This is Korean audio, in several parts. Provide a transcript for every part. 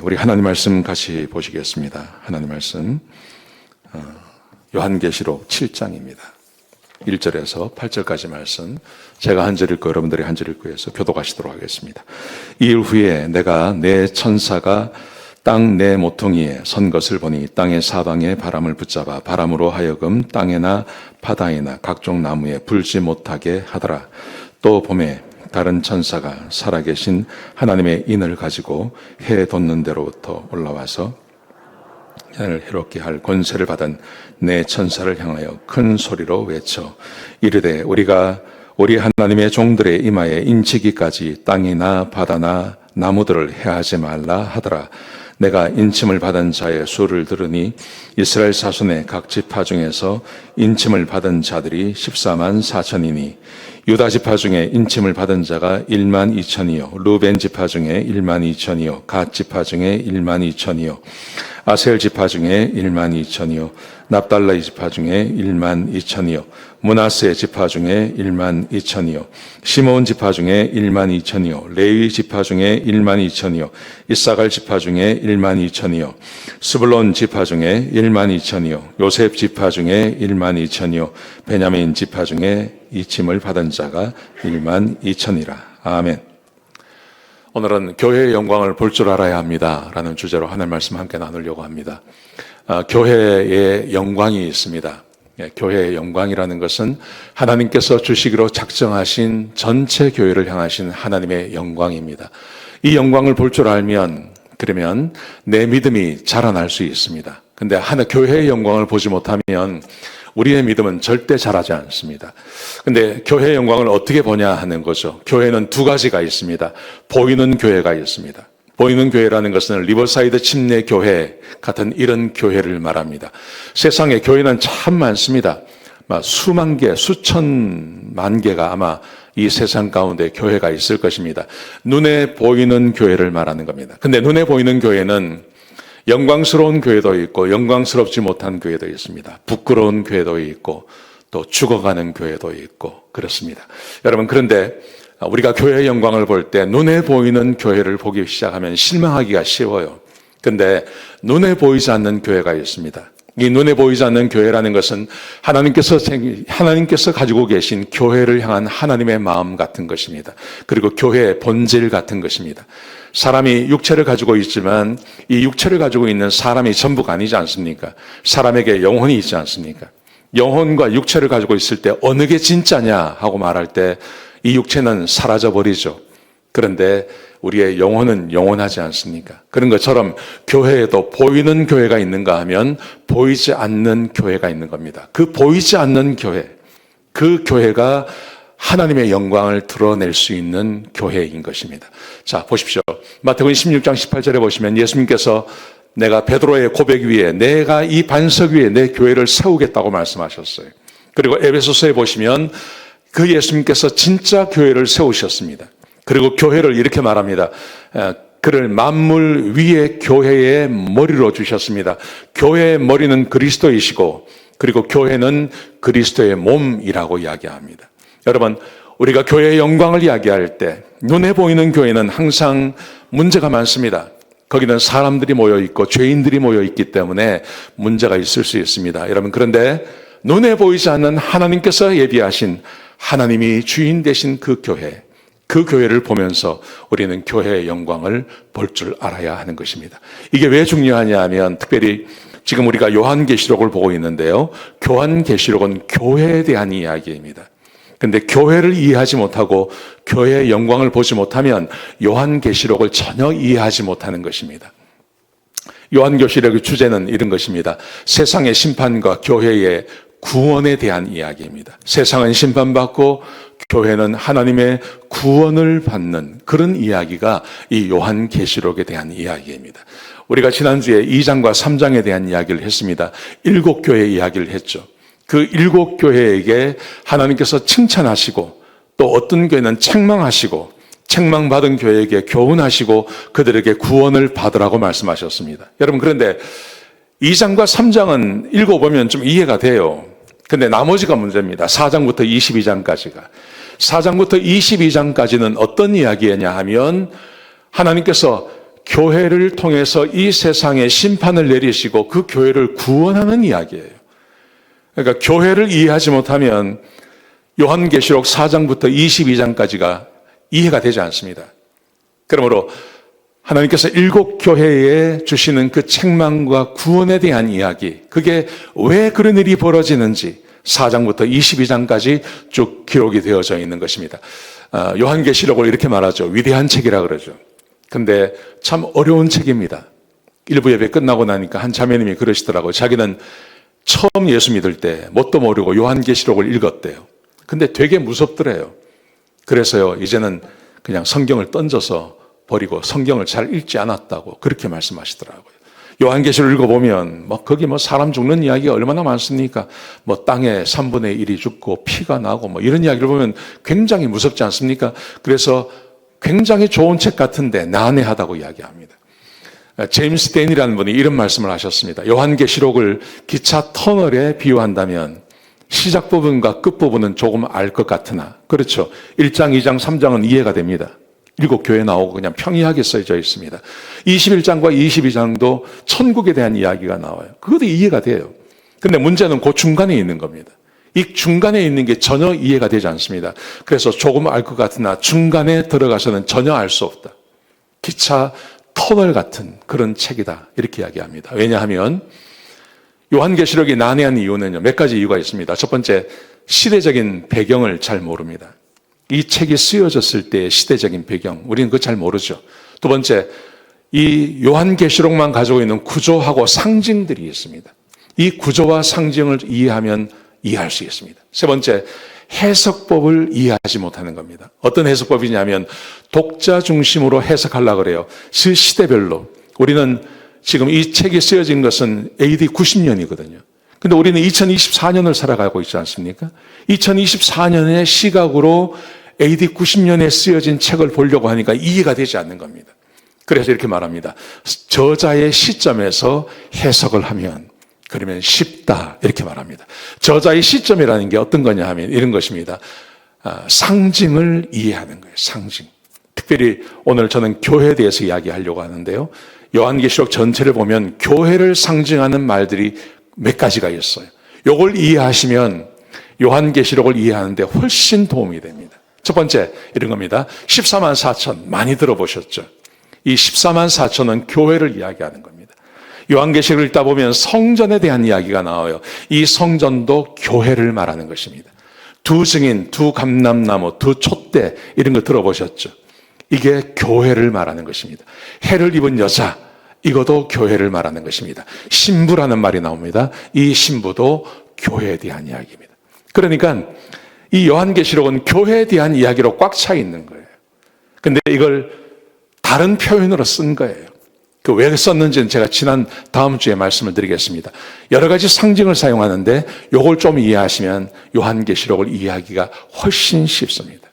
우리 하나님 말씀 같이 보시겠습니다. 하나님 말씀 요한계시록 7장입니다. 1절에서 8절까지 말씀 제가 한 절 읽고 여러분들이 한 절 읽고 해서 교독하시도록 하겠습니다. 이일 후에 내가 내 천사가 땅 내 모퉁이에 선 것을 보니 땅의 사방에 바람을 붙잡아 바람으로 하여금 땅에나 바다에나 각종 나무에 불지 못하게 하더라. 또 봄에 다른 천사가 살아계신 하나님의 인을 가지고 해 돋는 데로부터 올라와서 해를 해롭게 할 권세를 받은 내 천사를 향하여 큰 소리로 외쳐 이르되 우리가 우리 하나님의 종들의 이마에 인치기까지 땅이나 바다나 나무들을 해하지 말라 하더라. 내가 인침을 받은 자의 수를 들으니 이스라엘 자손의 각 지파 중에서 인침을 받은 자들이 14만 4천이니 유다 지파 중에 인침을 받은 자가 1만 2천이요 루벤 지파 중에 1만 2천이요 갓 지파 중에 1만 2천이요 아셀 지파 중에 1만 2천이요 납달라이 지파 중에 1만 2천이요 므낫세 지파 중에 1만 2천이요 시므온 지파 중에 1만 2천이요 레위 지파 중에 1만 2천이요 이사갈 지파 중에 1만 2천이요 스불론 지파 중에 1만 2천이요 요셉 지파 중에 1만 2천이요 베냐민 지파 중에 이침을 받은 자가 1만 2천이라. 아멘. 오늘은 교회의 영광을 볼 줄 알아야 합니다 라는 주제로 하나님 말씀 함께 나누려고 합니다. 교회의 영광이 있습니다. 교회의 영광이라는 것은 하나님께서 주시기로 작정하신 전체 교회를 향하신 하나님의 영광입니다. 이 영광을 볼 줄 알면 그러면 내 믿음이 자라날 수 있습니다. 근데 교회의 영광을 보지 못하면 우리의 믿음은 절대 자라지 않습니다. 근데 교회의 영광을 어떻게 보냐 하는 거죠. 교회는 두 가지가 있습니다. 보이는 교회가 있습니다. 보이는 교회라는 것은 리버사이드 침례 교회 같은 이런 교회를 말합니다. 세상에 교회는 참 많습니다. 수만 개, 수천만 개가 아마 이 세상 가운데 교회가 있을 것입니다. 눈에 보이는 교회를 말하는 겁니다. 근데 눈에 보이는 교회는 영광스러운 교회도 있고 영광스럽지 못한 교회도 있습니다. 부끄러운 교회도 있고 또 죽어가는 교회도 있고 그렇습니다. 여러분, 그런데 우리가 교회의 영광을 볼 때 눈에 보이는 교회를 보기 시작하면 실망하기가 쉬워요. 근데 눈에 보이지 않는 교회가 있습니다. 이 눈에 보이지 않는 교회라는 것은 하나님께서 가지고 계신 교회를 향한 하나님의 마음 같은 것입니다. 그리고 교회의 본질 같은 것입니다. 사람이 육체를 가지고 있지만 이 육체를 가지고 있는 사람이 전부가 아니지 않습니까? 사람에게 영혼이 있지 않습니까? 영혼과 육체를 가지고 있을 때 어느 게 진짜냐 하고 말할 때 이 육체는 사라져버리죠. 그런데 우리의 영혼은 영원하지 않습니까? 그런 것처럼 교회에도 보이는 교회가 있는가 하면 보이지 않는 교회가 있는 겁니다. 그 보이지 않는 교회, 그 교회가 하나님의 영광을 드러낼 수 있는 교회인 것입니다. 자, 보십시오. 마태복음 16장 18절에 보시면 예수님께서 내가 베드로의 고백 위에 내가 이 반석 위에 내 교회를 세우겠다고 말씀하셨어요. 그리고 에베소서에 보시면 그 예수님께서 진짜 교회를 세우셨습니다. 그리고 교회를 이렇게 말합니다. 그를 만물 위에 교회의 머리로 주셨습니다. 교회의 머리는 그리스도이시고 그리고 교회는 그리스도의 몸이라고 이야기합니다. 여러분, 우리가 교회의 영광을 이야기할 때 눈에 보이는 교회는 항상 문제가 많습니다. 거기는 사람들이 모여있고 죄인들이 모여있기 때문에 문제가 있을 수 있습니다. 여러분, 그런데 눈에 보이지 않는 하나님께서 예비하신 하나님이 주인 되신 그 교회를 보면서 우리는 교회의 영광을 볼 줄 알아야 하는 것입니다. 이게 왜 중요하냐 하면 특별히 지금 우리가 요한계시록을 보고 있는데요. 요한계시록은 교회에 대한 이야기입니다. 근데 교회를 이해하지 못하고 교회의 영광을 보지 못하면 요한계시록을 전혀 이해하지 못하는 것입니다. 요한계시록의 주제는 이런 것입니다. 세상의 심판과 교회의 구원에 대한 이야기입니다. 세상은 심판받고 교회는 하나님의 구원을 받는 그런 이야기가 이 요한계시록에 대한 이야기입니다. 우리가 지난주에 2장과 3장에 대한 이야기를 했습니다. 7교회 이야기를 했죠. 그 7교회에게 하나님께서 칭찬하시고 또 어떤 교회는 책망하시고 책망받은 교회에게 교훈하시고 그들에게 구원을 받으라고 말씀하셨습니다. 여러분, 그런데 2장과 3장은 읽어보면 좀 이해가 돼요. 근데 나머지가 문제입니다. 4장부터 22장까지가. 4장부터 22장까지는 어떤 이야기냐 하면 하나님께서 교회를 통해서 이 세상에 심판을 내리시고 그 교회를 구원하는 이야기예요. 그러니까 교회를 이해하지 못하면 요한계시록 4장부터 22장까지가 이해가 되지 않습니다. 그러므로 하나님께서 7교회에 주시는 그 책망과 구원에 대한 이야기, 그게 왜 그런 일이 벌어지는지 4장부터 22장까지 쭉 기록이 되어져 있는 것입니다. 요한계시록을 이렇게 말하죠. 위대한 책이라 그러죠. 근데 참 어려운 책입니다. 일부 예배 끝나고 나니까 한 자매님이 그러시더라고요. 자기는 처음 예수 믿을 때 뭣도 모르고 요한계시록을 읽었대요. 근데 되게 무섭더래요. 그래서요, 이제는 그냥 성경을 던져서 버리고 성경을 잘 읽지 않았다고 그렇게 말씀하시더라고요. 요한계시록 읽어보면 거기 사람 죽는 이야기가 얼마나 많습니까? 땅에 3분의 1이 죽고 피가 나고 이런 이야기를 보면 굉장히 무섭지 않습니까? 그래서 굉장히 좋은 책 같은데 난해하다고 이야기합니다. 제임스 댄이라는 분이 이런 말씀을 하셨습니다. 요한계시록을 기차 터널에 비유한다면 시작 부분과 끝 부분은 조금 알 것 같으나, 그렇죠, 1장, 2장, 3장은 이해가 됩니다. 7교회 나오고 그냥 평이하게 써져 있습니다. 21장과 22장도 천국에 대한 이야기가 나와요. 그것도 이해가 돼요. 근데 문제는 그 중간에 있는 겁니다. 이 중간에 있는 게 전혀 이해가 되지 않습니다. 그래서 조금 알 것 같으나 중간에 들어가서는 전혀 알 수 없다. 기차 터널 같은 그런 책이다. 이렇게 이야기합니다. 왜냐하면 요한계시록이 난해한 이유는요, 몇 가지 이유가 있습니다. 첫 번째, 시대적인 배경을 잘 모릅니다. 이 책이 쓰여졌을 때의 시대적인 배경, 우리는 그거 잘 모르죠. 두 번째, 이 요한계시록만 가지고 있는 구조하고 상징들이 있습니다. 이 구조와 상징을 이해하면 이해할 수 있습니다. 세 번째, 해석법을 이해하지 못하는 겁니다. 어떤 해석법이냐면 독자 중심으로 해석하려고 그래요. 그 시대별로. 우리는 지금 이 책이 쓰여진 것은 AD 90년이거든요. 근데 우리는 2024년을 살아가고 있지 않습니까? 2024년의 시각으로 AD 90년에 쓰여진 책을 보려고 하니까 이해가 되지 않는 겁니다. 그래서 이렇게 말합니다. 저자의 시점에서 해석을 하면 그러면 쉽다, 이렇게 말합니다. 저자의 시점이라는 게 어떤 거냐 하면 이런 것입니다. 상징을 이해하는 거예요. 상징. 특별히 오늘 저는 교회에 대해서 이야기하려고 하는데요. 요한계시록 전체를 보면 교회를 상징하는 말들이 몇 가지가 있어요. 이걸 이해하시면 요한계시록을 이해하는데 훨씬 도움이 됩니다. 첫 번째, 이런 겁니다. 14만 4천, 많이 들어보셨죠? 이 14만 4천은 교회를 이야기하는 겁니다. 요한계시록을 읽다 보면 성전에 대한 이야기가 나와요. 이 성전도 교회를 말하는 것입니다. 두 증인, 두 감람나무, 두 촛대, 이런 거 들어보셨죠? 이게 교회를 말하는 것입니다. 해를 입은 여자, 이것도 교회를 말하는 것입니다. 신부라는 말이 나옵니다. 이 신부도 교회에 대한 이야기입니다. 그러니까 이 요한계시록은 교회에 대한 이야기로 꽉 차 있는 거예요. 근데 이걸 다른 표현으로 쓴 거예요. 그 왜 썼는지는 제가 다음 주에 말씀을 드리겠습니다. 여러 가지 상징을 사용하는데 이걸 좀 이해하시면 요한계시록을 이해하기가 훨씬 쉽습니다.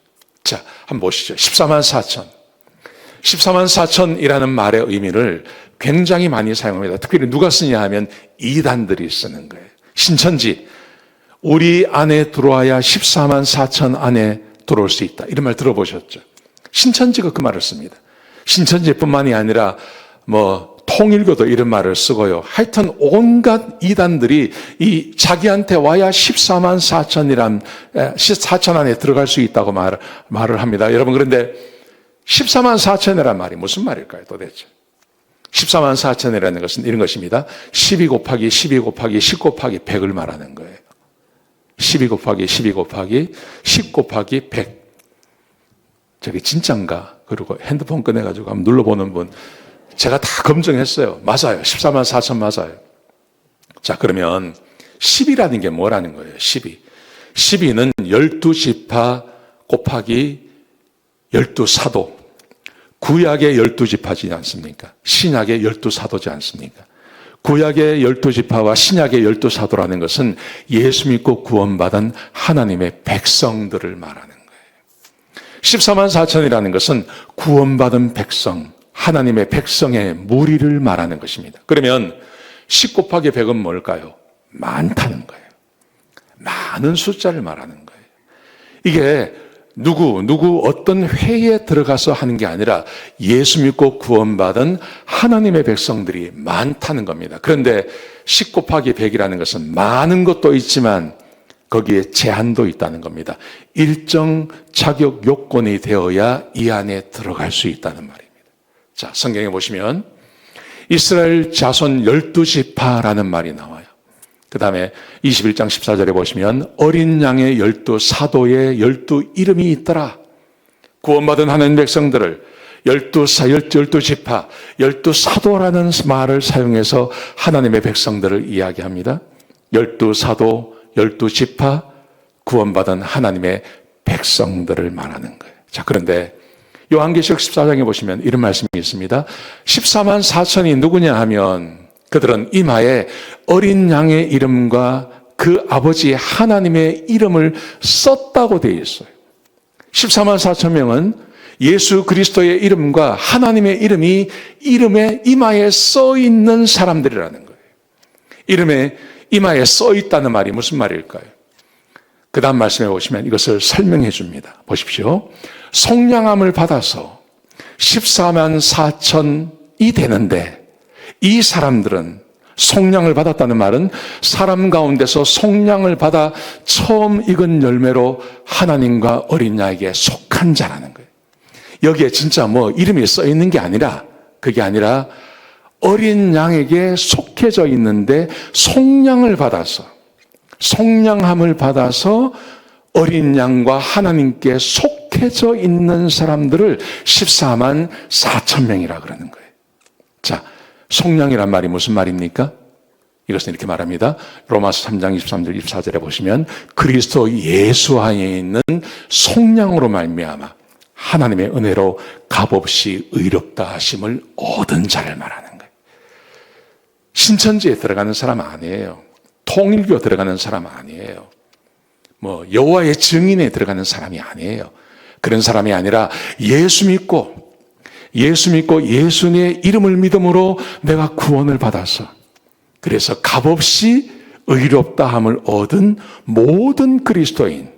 자, 한번 보시죠. 14만 4천. 14만 4천이라는 말의 의미를 굉장히 많이 사용합니다. 특별히 누가 쓰냐 하면 이단들이 쓰는 거예요. 신천지, 우리 안에 들어와야 14만 4천 안에 들어올 수 있다. 이런 말 들어보셨죠? 신천지가 그 말을 씁니다. 신천지뿐만이 아니라 통일교도 이런 말을 쓰고요. 하여튼 온갖 이단들이 이 자기한테 와야 14만 4천이란 4천 안에 들어갈 수 있다고 말을 합니다. 여러분, 그런데 14만 4천이란 말이 무슨 말일까요, 도대체? 14만 4천이라는 것은 이런 것입니다. 12 곱하기 12 곱하기 10 곱하기 100을 말하는 거예요. 12 곱하기 12 곱하기 10 곱하기 100. 저게 진짠가? 그리고 핸드폰 꺼내가지고 한번 눌러보는 분, 제가 다 검증했어요. 맞아요. 14만 4천 맞아요. 자, 그러면 10이라는 게 뭐라는 거예요? 12. 12는 12지파 곱하기 12사도. 구약의 12지파지 않습니까? 신약의 12사도지 않습니까? 구약의 12지파와 신약의 12사도라는 것은 예수 믿고 구원받은 하나님의 백성들을 말하는 거예요. 14만 4천이라는 것은 구원받은 백성, 하나님의 백성의 무리를 말하는 것입니다. 그러면 10 곱하기 100은 뭘까요? 많다는 거예요. 많은 숫자를 말하는 거예요. 이게 누구 어떤 회에 들어가서 하는 게 아니라 예수 믿고 구원받은 하나님의 백성들이 많다는 겁니다. 그런데 10 곱하기 100이라는 것은 많은 것도 있지만 거기에 제한도 있다는 겁니다. 일정 자격 요건이 되어야 이 안에 들어갈 수 있다는 말입니다. 자, 성경에 보시면 이스라엘 자손 12지파라는 말이 나와요. 그 다음에 21장 14절에 보시면 어린 양의 12사도의 12이름이 있더라. 구원받은 하나님 백성들을 12지파, 12사도라는 말을 사용해서 하나님의 백성들을 이야기합니다. 12사도, 12지파, 구원받은 하나님의 백성들을 말하는 거예요. 자, 그런데 요한계시록 14장에 보시면 이런 말씀이 있습니다. 14만 4천이 누구냐 하면 그들은 이마에 어린 양의 이름과 그 아버지 하나님의 이름을 썼다고 되어 있어요. 14만 4천 명은 예수 그리스도의 이름과 하나님의 이름이 이름에 이마에 써 있는 사람들이라는 거예요. 이름에 이마에 써 있다는 말이 무슨 말일까요? 그 다음 말씀에 보시면 이것을 설명해 줍니다. 보십시오. 속량함을 받아서 14만 4천이 되는데 이 사람들은 속량을 받았다는 말은 사람 가운데서 속량을 받아 처음 익은 열매로 하나님과 어린 양에게 속한 자라는 거예요. 여기에 진짜 이름이 써 있는 게 아니라 그게 아니라 어린 양에게 속해져 있는데 속량을 받아서 속량함을 받아서 어린 양과 하나님께 속해져 있는 사람들을 14만 4천 명이라 그러는 거예요. 자, 속량이란 말이 무슨 말입니까? 이것은 이렇게 말합니다. 로마서 3장 23절 24절에 보시면 그리스도 예수 안에 있는 속량으로 말미암아 하나님의 은혜로 값없이 의롭다 하심을 얻은 자를 말하는 거예요. 신천지에 들어가는 사람 아니에요. 통일교 들어가는 사람 아니에요. 여호와의 증인에 들어가는 사람이 아니에요. 그런 사람이 아니라 예수 믿고 예수님의 이름을 믿음으로 내가 구원을 받아서 그래서 값없이 의롭다 함을 얻은 모든 그리스도인,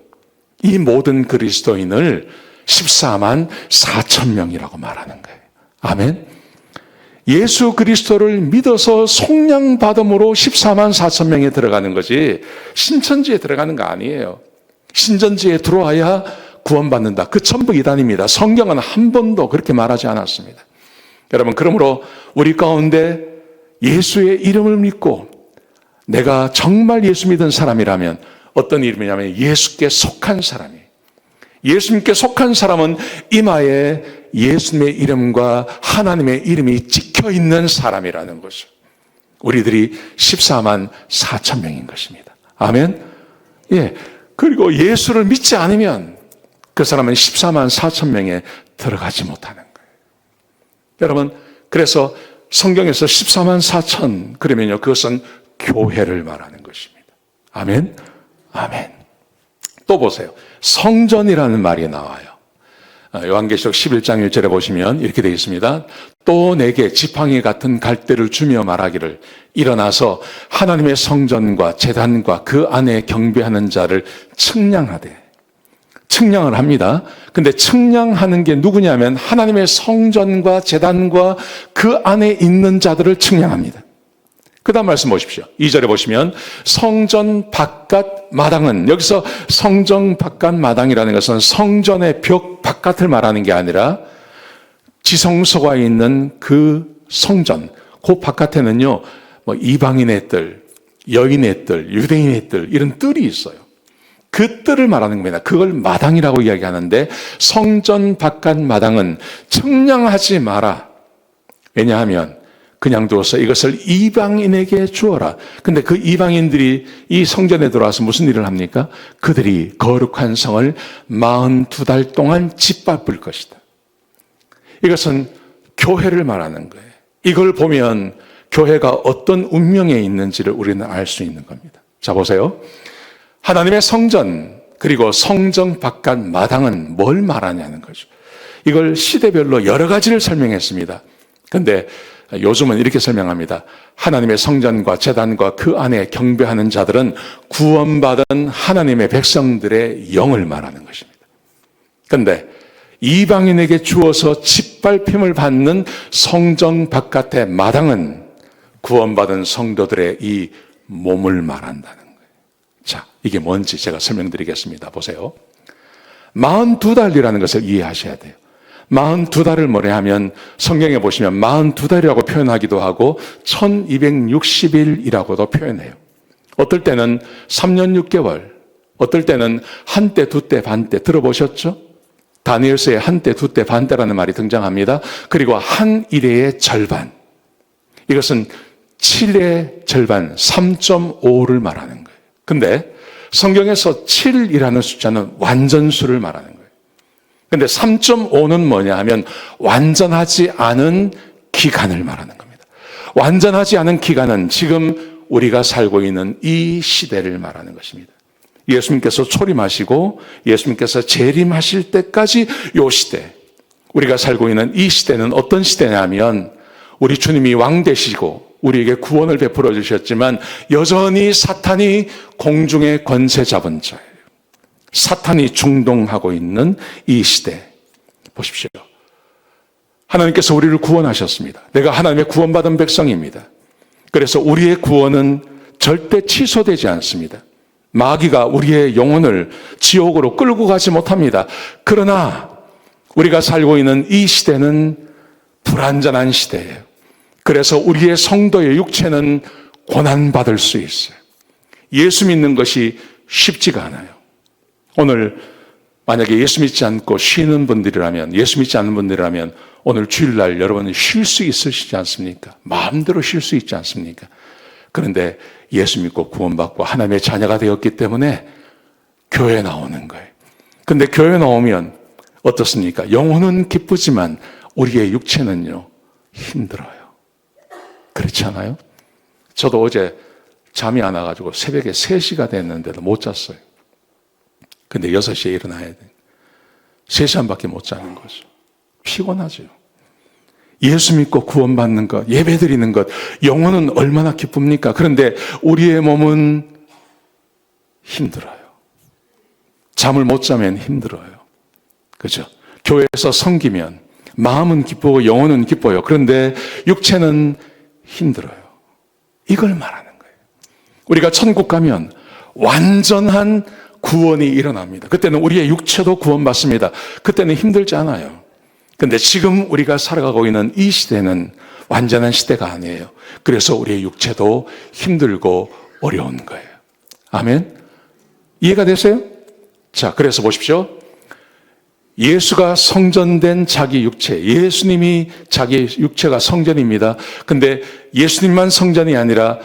이 모든 그리스도인을 14만 4천 명이라고 말하는 거예요. 아멘. 예수 그리스도를 믿어서 속량받음으로 14만 4천 명에 들어가는 거지 신천지에 들어가는 거 아니에요. 신천지에 들어와야 구원받는다. 그 전부 이단입니다. 성경은 한 번도 그렇게 말하지 않았습니다. 여러분, 그러므로 우리 가운데 예수의 이름을 믿고 내가 정말 예수 믿은 사람이라면 어떤 이름이냐면 예수께 속한 사람이에요. 예수님께 속한 사람은 이마에 예수님의 이름과 하나님의 이름이 찍혀 있는 사람이라는 것을 우리들이 14만 4천 명인 것입니다. 아멘. 예. 그리고 예수를 믿지 않으면 그 사람은 14만 4천 명에 들어가지 못하는 거예요. 여러분, 그래서 성경에서 14만 4천 그러면요, 그것은 교회를 말하는 것입니다. 아멘. 아멘. 또 보세요. 성전이라는 말이 나와요. 요한계시록 11장 1절에 보시면 이렇게 되어 있습니다. 또 내게 지팡이 같은 갈대를 주며 말하기를 일어나서 하나님의 성전과 제단과 그 안에 경배하는 자를 측량하되. 측량을 합니다. 근데 측량하는 게 누구냐면 하나님의 성전과 제단과 그 안에 있는 자들을 측량합니다. 그 다음 말씀 보십시오. 2절에 보시면 성전 바깥 마당은, 여기서 성전 바깥 마당이라는 것은 성전의 벽 바깥을 말하는 게 아니라 지성소가 있는 그 성전, 그 바깥에는요, 이방인의 뜰, 여인의 뜰, 유대인의 뜰, 이런 뜰이 있어요. 그 뜰을 말하는 겁니다. 그걸 마당이라고 이야기하는데 성전 바깥 마당은 측량하지 마라. 왜냐하면 그냥 두어서 이것을 이방인에게 주어라. 근데 그 이방인들이 이 성전에 들어와서 무슨 일을 합니까? 그들이 거룩한 성을 42달 동안 짓밟을 것이다. 이것은 교회를 말하는 거예요. 이걸 보면 교회가 어떤 운명에 있는지를 우리는 알 수 있는 겁니다. 자, 보세요. 하나님의 성전 그리고 성전 바깥 마당은 뭘 말하냐는 거죠. 이걸 시대별로 여러 가지를 설명했습니다. 그런데 요즘은 이렇게 설명합니다. 하나님의 성전과 제단과 그 안에 경배하는 자들은 구원받은 하나님의 백성들의 영을 말하는 것입니다. 근데 이방인에게 주어서 짓밟힘을 받는 성전 바깥의 마당은 구원받은 성도들의 이 몸을 말한다는 거예요. 자, 이게 뭔지 제가 설명드리겠습니다. 보세요. 42달이라는 것을 이해하셔야 돼요. 42달을 뭐래 하면 성경에 보시면 42달이라고 표현하기도 하고 1260일이라고도 표현해요. 어떨 때는 3년 6개월, 어떨 때는 한때, 두때, 반때 들어보셨죠? 다니엘서에 한때, 두때, 반때라는 말이 등장합니다. 그리고 한 일의 절반. 이것은 7의 절반, 3.5를 말하는 거예요. 근데 성경에서 7이라는 숫자는 완전수를 말하는 거예요. 근데 3.5는 뭐냐 하면 완전하지 않은 기간을 말하는 겁니다. 완전하지 않은 기간은 지금 우리가 살고 있는 이 시대를 말하는 것입니다. 예수님께서 초림하시고 예수님께서 재림하실 때까지 이 시대, 우리가 살고 있는 이 시대는 어떤 시대냐면 우리 주님이 왕 되시고 우리에게 구원을 베풀어 주셨지만 여전히 사탄이 공중의 권세 잡은 자예요. 사탄이 중동하고 있는 이 시대 보십시오. 하나님께서 우리를 구원하셨습니다. 내가 하나님의 구원받은 백성입니다. 그래서 우리의 구원은 절대 취소되지 않습니다. 마귀가 우리의 영혼을 지옥으로 끌고 가지 못합니다. 그러나 우리가 살고 있는 이 시대는 불완전한 시대예요. 그래서 우리의 성도의 육체는 고난받을 수 있어요. 예수 믿는 것이 쉽지가 않아요. 오늘 만약에 예수 믿지 않고 쉬는 분들이라면, 예수 믿지 않는 분들이라면 오늘 주일날 여러분 쉴 수 있으시지 않습니까? 마음대로 쉴 수 있지 않습니까? 그런데 예수 믿고 구원받고 하나님의 자녀가 되었기 때문에 교회에 나오는 거예요. 근데 교회에 나오면 어떻습니까? 영혼은 기쁘지만 우리의 육체는요, 힘들어요. 그렇지 않아요? 저도 어제 잠이 안 와가지고 새벽에 3시가 됐는데도 못 잤어요. 근데 6시에 일어나야 돼. 3시간밖에 못 자는 거죠. 피곤하죠. 예수 믿고 구원받는 것, 예배드리는 것, 영혼은 얼마나 기쁩니까? 그런데 우리의 몸은 힘들어요. 잠을 못 자면 힘들어요. 그죠? 교회에서 섬기면 마음은 기쁘고 영혼은 기뻐요. 그런데 육체는 힘들어요. 이걸 말하는 거예요. 우리가 천국 가면 완전한 구원이 일어납니다. 그때는 우리의 육체도 구원받습니다. 그때는 힘들지 않아요. 근데 지금 우리가 살아가고 있는 이 시대는 완전한 시대가 아니에요. 그래서 우리의 육체도 힘들고 어려운 거예요. 아멘? 이해가 되세요? 자, 그래서 보십시오. 예수가 성전된 자기 육체, 예수님이 자기 육체가 성전입니다. 근데 예수님만 성전이 아니라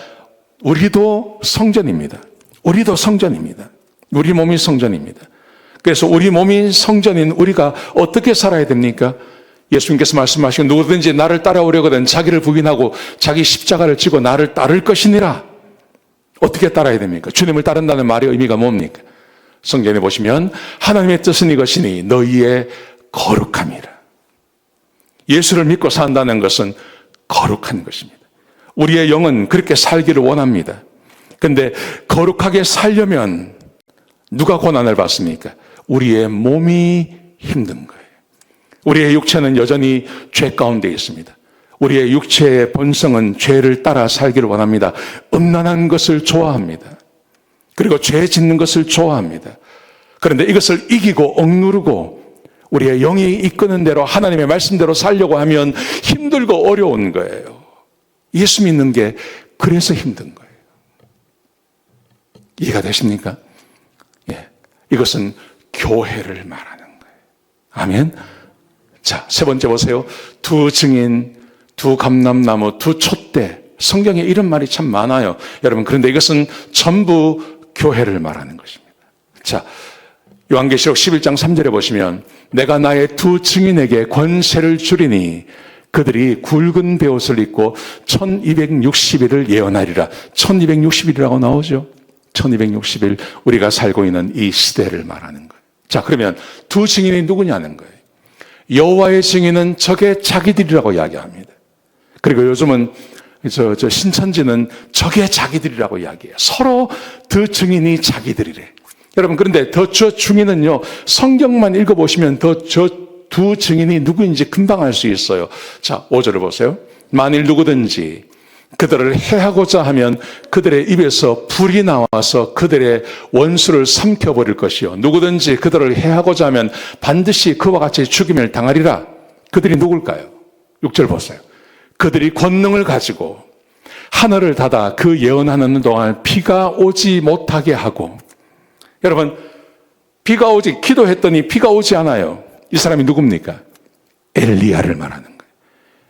우리도 성전입니다. 우리도 성전입니다. 우리 몸이 성전입니다. 그래서 우리 몸이 성전인 우리가 어떻게 살아야 됩니까? 예수님께서 말씀하시고 누구든지 나를 따라오려거든 자기를 부인하고 자기 십자가를 지고 나를 따를 것이니라. 어떻게 따라야 됩니까? 주님을 따른다는 말의 의미가 뭡니까? 성경에 보시면 하나님의 뜻은 이것이니 너희의 거룩함이라. 예수를 믿고 산다는 것은 거룩한 것입니다. 우리의 영은 그렇게 살기를 원합니다. 그런데 거룩하게 살려면 누가 고난을 받습니까? 우리의 몸이 힘든 거예요. 우리의 육체는 여전히 죄 가운데 있습니다. 우리의 육체의 본성은 죄를 따라 살기를 원합니다. 음란한 것을 좋아합니다. 그리고 죄 짓는 것을 좋아합니다. 그런데 이것을 이기고 억누르고 우리의 영이 이끄는 대로 하나님의 말씀대로 살려고 하면 힘들고 어려운 거예요. 예수 믿는 게 그래서 힘든 거예요. 이해가 되십니까? 예. 이것은 교회를 말하는 거예요. 아멘. 자, 세 번째 보세요. 두 증인, 두 감람나무, 두 촛대. 성경에 이런 말이 참 많아요. 여러분, 그런데 이것은 전부 교회를 말하는 것입니다. 자, 요한계시록 11장 3절에 보시면 내가 나의 두 증인에게 권세를 주리니 그들이 굵은 베옷을 입고 1260일을 예언하리라. 1260일이라고 나오죠. 1260일 우리가 살고 있는 이 시대를 말하는 거예요. 자, 그러면 두 증인이 누구냐는 거예요. 여호와의 증인은 적의 자기들이라고 이야기합니다. 그리고 요즘은 신천지는 적의 자기들이라고 이야기해요. 서로 두 증인이 자기들이래. 여러분, 그런데 더 저 증인은요, 성경만 읽어보시면 더 저 두 증인이 누구인지 금방 알 수 있어요. 자, 5절을 보세요. 만일 누구든지 그들을 해하고자 하면 그들의 입에서 불이 나와서 그들의 원수를 삼켜버릴 것이요. 누구든지 그들을 해하고자 하면 반드시 그와 같이 죽임을 당하리라. 그들이 누굴까요? 6절 보세요. 그들이 권능을 가지고 하늘을 닫아 그 예언하는 동안 비가 오지 못하게 하고. 여러분, 비가 오지, 기도했더니 비가 오지 않아요. 이 사람이 누굽니까? 엘리야를 말하는 거예요.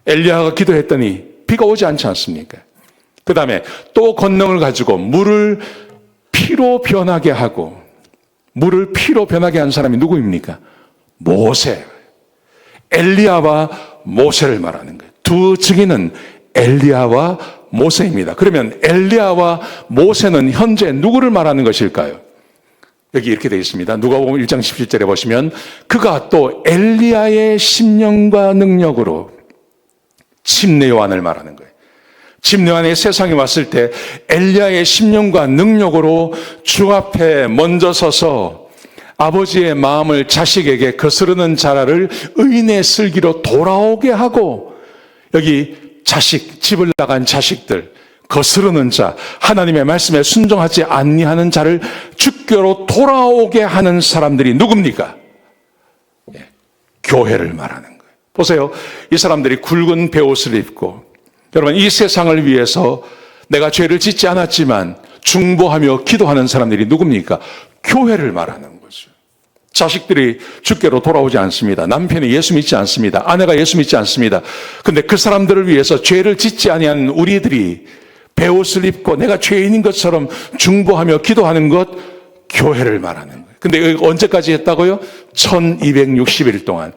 엘리야가 기도했더니 비가 오지 않지 않습니까? 그 다음에 또 권능을 가지고 물을 피로 변하게 하고, 물을 피로 변하게 한 사람이 누구입니까? 모세. 엘리야와 모세를 말하는 거예요. 두 증인은 엘리야와 모세입니다. 그러면 엘리야와 모세는 현재 누구를 말하는 것일까요? 여기 이렇게 되어 있습니다. 누가복음 1장 17절에 보시면 그가 또 엘리야의 심령과 능력으로 침례 요한을 말하는 거예요. 침례 요한이 세상에 왔을 때 엘리야의 심령과 능력으로 주 앞에 먼저 서서 아버지의 마음을 자식에게 거스르는 자라를 의인의 슬기로 돌아오게 하고, 여기 자식, 집을 나간 자식들, 거스르는 자, 하나님의 말씀에 순종하지 아니하는 자를 주께로 돌아오게 하는 사람들이 누굽니까? 예, 교회를 말하는 거예요. 보세요. 이 사람들이 굵은 베옷을 입고, 여러분, 이 세상을 위해서 내가 죄를 짓지 않았지만 중보하며 기도하는 사람들이 누굽니까? 교회를 말하는 거죠. 자식들이 주께로 돌아오지 않습니다. 남편이 예수 믿지 않습니다. 아내가 예수 믿지 않습니다. 근데 그 사람들을 위해서 죄를 짓지 아니한 우리들이 베옷을 입고 내가 죄인인 것처럼 중보하며 기도하는 것, 교회를 말하는 거예요. 근데 언제까지 했다고요? 1260일 동안.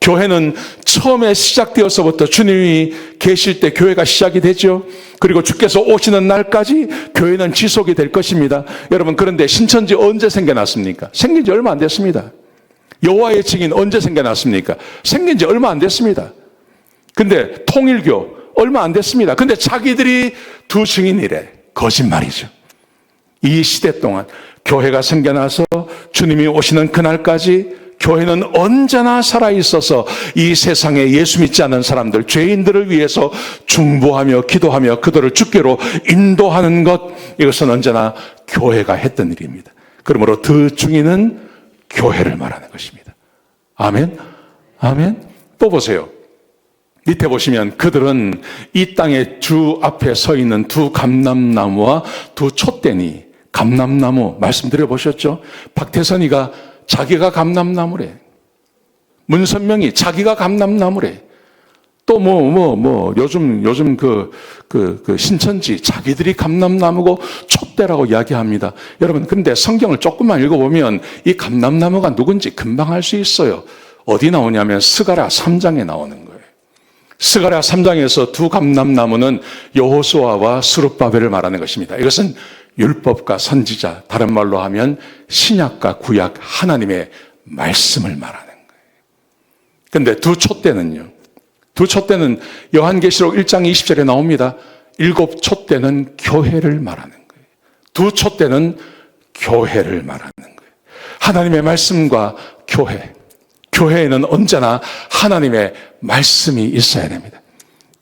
교회는 처음에 시작되어서부터 주님이 계실 때 교회가 시작이 되죠. 그리고 주께서 오시는 날까지 교회는 지속이 될 것입니다. 여러분, 그런데 신천지 언제 생겨났습니까? 생긴 지 얼마 안 됐습니다. 여호와의 증인 언제 생겨났습니까? 생긴 지 얼마 안 됐습니다. 근데 통일교 얼마 안 됐습니다. 근데 자기들이 두 증인이래. 거짓말이죠. 이 시대 동안 교회가 생겨나서 주님이 오시는 그날까지 교회는 언제나 살아있어서 이 세상에 예수 믿지 않는 사람들, 죄인들을 위해서 중보하며 기도하며 그들을 주께로 인도하는 것, 이것은 언제나 교회가 했던 일입니다. 그러므로 두 증인은 교회를 말하는 것입니다. 아멘? 아멘? 또 보세요. 밑에 보시면 그들은 이 땅에 주 앞에 서 있는 두 감람나무와 두 촛대니, 감람나무 말씀드려 보셨죠? 박태선이가 자기가 감람나무래. 문선명이 자기가 감람나무래. 또 요즘 신천지 자기들이 감람나무고 촛대라고 이야기합니다. 여러분, 근데 성경을 조금만 읽어보면 이 감람나무가 누군지 금방 알 수 있어요. 어디 나오냐면 스가랴 3장에 나오는 거예요. 스가랴 3장에서 두 감람나무는 여호수아와 스룹바벨을 말하는 것입니다. 이것은 율법과 선지자, 다른 말로 하면 신약과 구약 하나님의 말씀을 말하는 거예요. 그런데 두 촛대는요. 두 촛대는 요한계시록 1장 20절에 나옵니다. 7 촛대는 교회를 말하는 거예요. 두 촛대는 교회를 말하는 거예요. 하나님의 말씀과 교회. 교회에는 언제나 하나님의 말씀이 있어야 됩니다.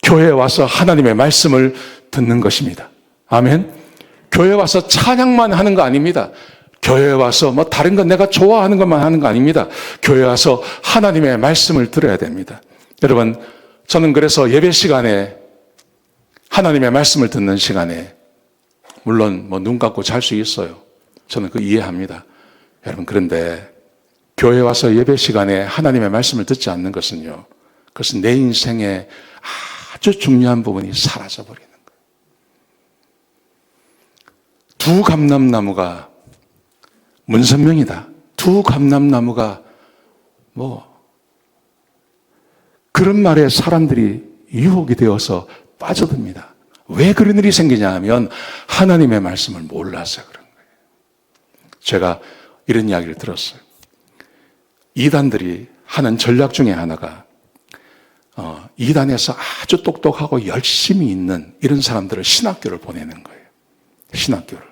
교회에 와서 하나님의 말씀을 듣는 것입니다. 아멘. 교회에 와서 찬양만 하는 거 아닙니다. 교회에 와서 다른 건 내가 좋아하는 것만 하는 거 아닙니다. 교회에 와서 하나님의 말씀을 들어야 됩니다. 여러분, 저는 그래서 예배 시간에 하나님의 말씀을 듣는 시간에 물론 눈 감고 잘 수 있어요. 저는 그 이해합니다. 여러분, 그런데 교회에 와서 예배 시간에 하나님의 말씀을 듣지 않는 것은요, 그것은 내 인생의 아주 중요한 부분이 사라져버리는 거예요. 두 감람나무가 문선명이다. 두 감람나무가 그런 말에 사람들이 유혹이 되어서 빠져듭니다. 왜 그런 일이 생기냐 하면 하나님의 말씀을 몰라서 그런 거예요. 제가 이런 이야기를 들었어요. 이단들이 하는 전략 중에 하나가 이단에서 아주 똑똑하고 열심히 있는 이런 사람들을 신학교를 보내는 거예요. 신학교를.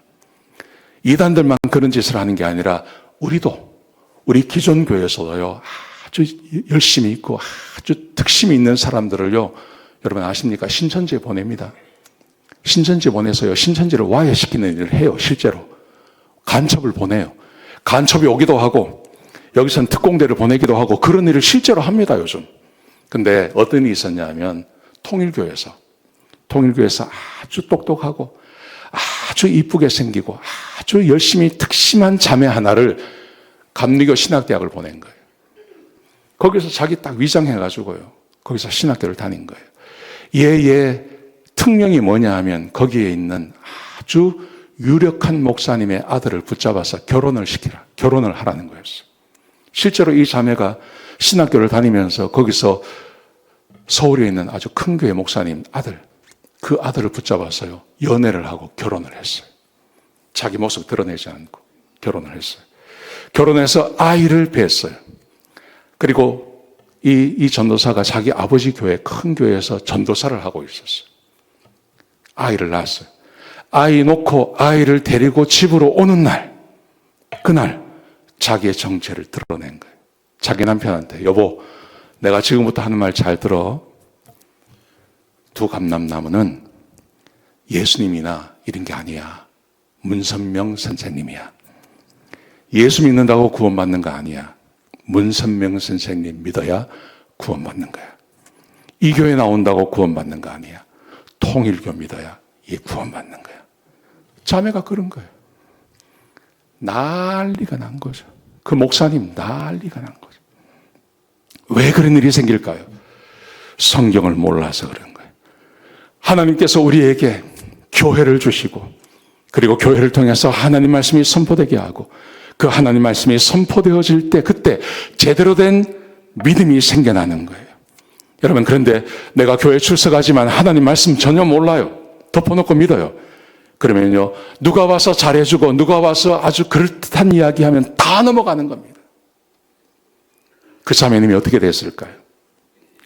이단들만 그런 짓을 하는 게 아니라 우리 기존 교회에서도요, 아주 열심히 있고 아주 특심이 있는 사람들을요, 여러분 아십니까? 신천지에 보냅니다. 신천지에 보내서요, 신천지를 와해시키는 일을 해요, 실제로. 간첩을 보내요. 간첩이 오기도 하고, 여기서는 특공대를 보내기도 하고, 그런 일을 실제로 합니다, 요즘. 근데 어떤 일이 있었냐면, 통일교에서 아주 똑똑하고, 아주 이쁘게 생기고, 아주 열심히 특심한 자매 하나를 감리교 신학대학을 보낸 거예요. 거기서 자기 딱 위장해가지고요, 거기서 신학교를 다닌 거예요. 얘의 특명이 뭐냐 하면, 거기에 있는 아주 유력한 목사님의 아들을 붙잡아서 결혼을 하라는 거였어요. 실제로 이 자매가 신학교를 다니면서 거기서 서울에 있는 아주 큰 교회 목사님 그 아들을 붙잡아서요, 연애를 하고 결혼을 했어요. 자기 모습 드러내지 않고 결혼을 했어요. 결혼해서 아이를 뱄어요. 그리고 이 전도사가 자기 아버지 교회, 큰 교회에서 전도사를 하고 있었어요. 아이를 낳았어요. 아이 놓고 아이를 데리고 집으로 오는 그날 자기의 정체를 드러낸 거예요. 자기 남편한테, 여보, 내가 지금부터 하는 말 잘 들어. 두 감람나무는 예수님이나 이런 게 아니야. 문선명 선생님이야. 예수 믿는다고 구원받는 거 아니야. 문선명 선생님 믿어야 구원받는 거야. 이 교회 나온다고 구원받는 거 아니야. 통일교 믿어야 구원받는 거야. 자매가 그런 거예요. 난리가 난 거죠. 그 목사님 난리가 난 거죠. 왜 그런 일이 생길까요? 성경을 몰라서 그런 거예요. 하나님께서 우리에게 교회를 주시고, 그리고 교회를 통해서 하나님 말씀이 선포되게 하고, 그 하나님 말씀이 선포되어질 때 그때 제대로 된 믿음이 생겨나는 거예요. 여러분, 그런데 내가 교회 출석하지만 하나님 말씀 전혀 몰라요. 덮어놓고 믿어요. 그러면요, 누가 와서 잘해주고 누가 와서 아주 그럴듯한 이야기하면 다 넘어가는 겁니다. 그 자매님이 어떻게 됐을까요?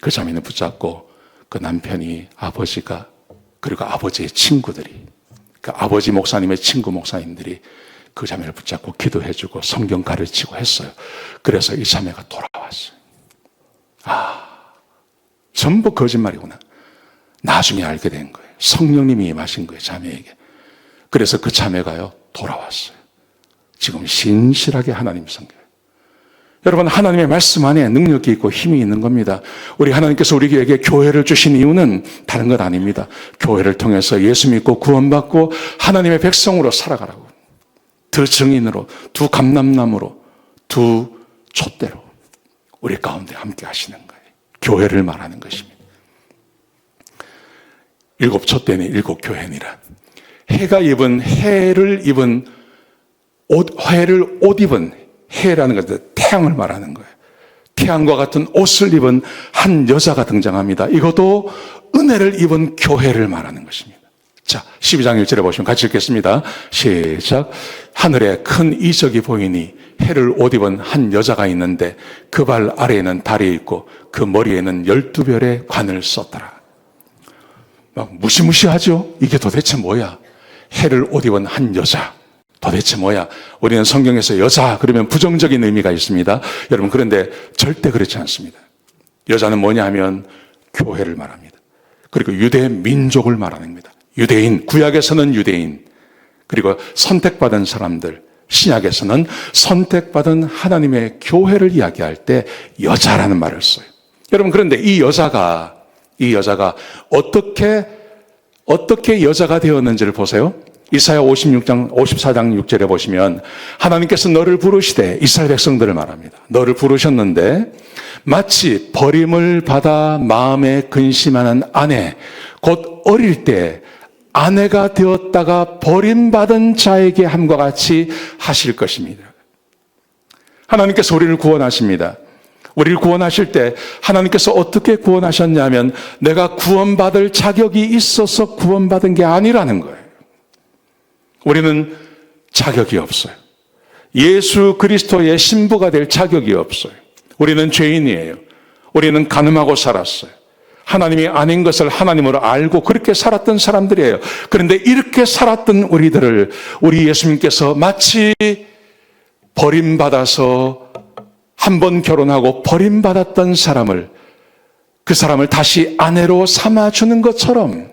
그 자매는 붙잡고 그 남편이, 아버지가, 그리고 아버지의 친구들이, 그 아버지 목사님의 친구 목사님들이 그 자매를 붙잡고 기도해주고 성경 가르치고 했어요. 그래서 이 자매가 돌아왔어요. 전부 거짓말이구나. 나중에 알게 된 거예요. 성령님이 임하신 거예요, 자매에게. 그래서 그 자매가요, 돌아왔어요. 지금 신실하게 하나님 섬겨요. 여러분, 하나님의 말씀 안에 능력이 있고 힘이 있는 겁니다. 우리 하나님께서 우리에게 교회를 주신 이유는 다른 것 아닙니다. 교회를 통해서 예수 믿고 구원받고 하나님의 백성으로 살아가라고. 두 증인으로, 두 감람나무로, 두 촛대로 우리 가운데 함께 하시는 거예요. 교회를 말하는 것입니다. 일곱 촛대니 일곱 교회니라. 해가 입은, 해를 입은, 해를 옷 입은, 해라는 것은 태양을 말하는 거예요. 태양과 같은 옷을 입은 한 여자가 등장합니다. 이것도 은혜를 입은 교회를 말하는 것입니다. 자, 12장 1절에 보시면 같이 읽겠습니다. 시작. 하늘에 큰 이적이 보이니 해를 옷 입은 한 여자가 있는데 그 발 아래에는 달이 있고 그 머리에는 12별의 관을 썼더라. 막 무시무시하죠? 이게 도대체 뭐야? 해를 옷 입은 한 여자. 도대체 뭐야? 우리는 성경에서 여자 그러면 부정적인 의미가 있습니다. 여러분, 그런데 절대 그렇지 않습니다. 여자는 뭐냐 하면 교회를 말합니다. 그리고 유대 민족을 말하는 겁니다. 유대인, 구약에서는 유대인, 그리고 선택받은 사람들, 신약에서는 선택받은 하나님의 교회를 이야기할 때 여자라는 말을 써요. 여러분, 그런데 이 여자가 어떻게 여자가 되었는지를 보세요. 이사야 54장 6절에 보시면 하나님께서 너를 부르시되, 이스라엘 백성들을 말합니다. 너를 부르셨는데 마치 버림을 받아 마음에 근심하는 아내, 곧 어릴 때 아내가 되었다가 버림받은 자에게 함과 같이 하실 것입니다. 하나님께서 우리를 구원하십니다. 우리를 구원하실 때 하나님께서 어떻게 구원하셨냐면 내가 구원받을 자격이 있어서 구원받은 게 아니라는 거예요. 우리는 자격이 없어요. 예수 그리스도의 신부가 될 자격이 없어요. 우리는 죄인이에요. 우리는 간음하고 살았어요. 하나님이 아닌 것을 하나님으로 알고 그렇게 살았던 사람들이에요. 그런데 이렇게 살았던 우리들을 우리 예수님께서 마치 버림받아서 한 번 결혼하고 버림받았던 사람을, 그 사람을 다시 아내로 삼아주는 것처럼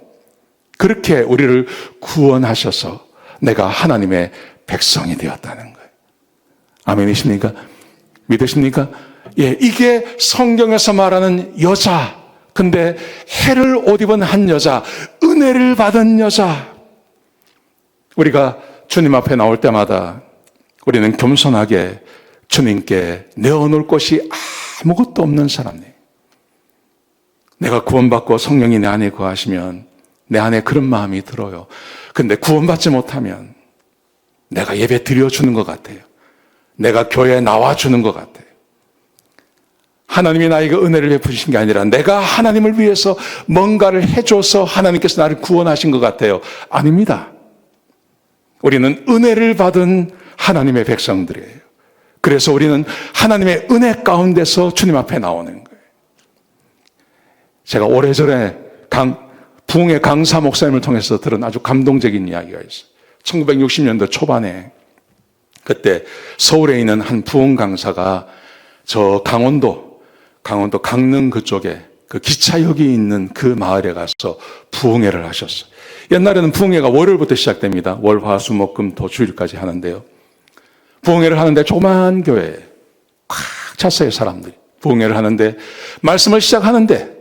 그렇게 우리를 구원하셔서 내가 하나님의 백성이 되었다는 거예요. 아멘이십니까? 믿으십니까? 예, 이게 성경에서 말하는 여자. 근데 해를 옷 입은 한 여자, 은혜를 받은 여자. 우리가 주님 앞에 나올 때마다 우리는 겸손하게 주님께 내어놓을 것이 아무것도 없는 사람이에요. 내가 구원받고 성령이 내 안에 거하시면 내 안에 그런 마음이 들어요. 근데 구원받지 못하면 내가 예배 드려주는 것 같아요. 내가 교회에 나와주는 것 같아요. 하나님이 나에게 은혜를 베푸신 게 아니라 내가 하나님을 위해서 뭔가를 해줘서 하나님께서 나를 구원하신 것 같아요. 아닙니다. 우리는 은혜를 받은 하나님의 백성들이에요. 그래서 우리는 하나님의 은혜 가운데서 주님 앞에 나오는 거예요. 제가 오래전에 부흥의 강사 목사님을 통해서 들은 아주 감동적인 이야기가 있어요. 1960년대 초반에 그때 서울에 있는 한 부흥 강사가 저 강원도 강릉 그쪽에 그 기차역이 있는 그 마을에 가서 부흥회를 하셨어요. 옛날에는 부흥회가 월요일부터 시작됩니다. 월, 화, 수, 목, 금, 토, 주일까지 하는데요. 부흥회를 하는데 조그만 교회에 꽉 찼어요, 사람들이. 부흥회를 하는데 말씀을 시작하는데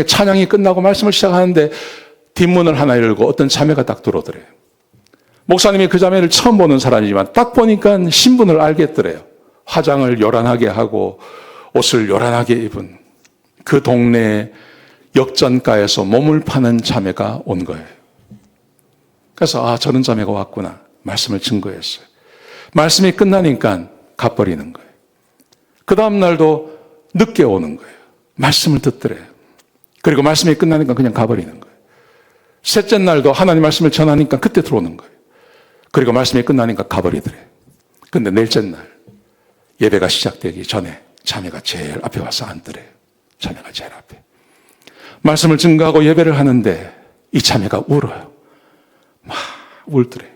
찬양이 끝나고 말씀을 시작하는데 뒷문을 하나 열고 어떤 자매가 딱 들어오더래요. 목사님이 그 자매를 처음 보는 사람이지만 딱 보니까 신분을 알겠더래요. 화장을 요란하게 하고 옷을 요란하게 입은 그 동네 역전가에서 몸을 파는 자매가 온 거예요. 그래서 저런 자매가 왔구나. 말씀을 증거했어요. 말씀이 끝나니까 가버리는 거예요. 그 다음 날도 늦게 오는 거예요. 말씀을 듣더래요. 그리고 말씀이 끝나니까 그냥 가버리는 거예요. 셋째 날도 하나님 말씀을 전하니까 그때 들어오는 거예요. 그리고 말씀이 끝나니까 가버리더래요. 근데 넷째 날 예배가 시작되기 전에 자매가 제일 앞에 와서 앉더래요. 자매가 제일 앞에. 말씀을 증거하고 예배를 하는데 이 자매가 울어요. 막 울더래요.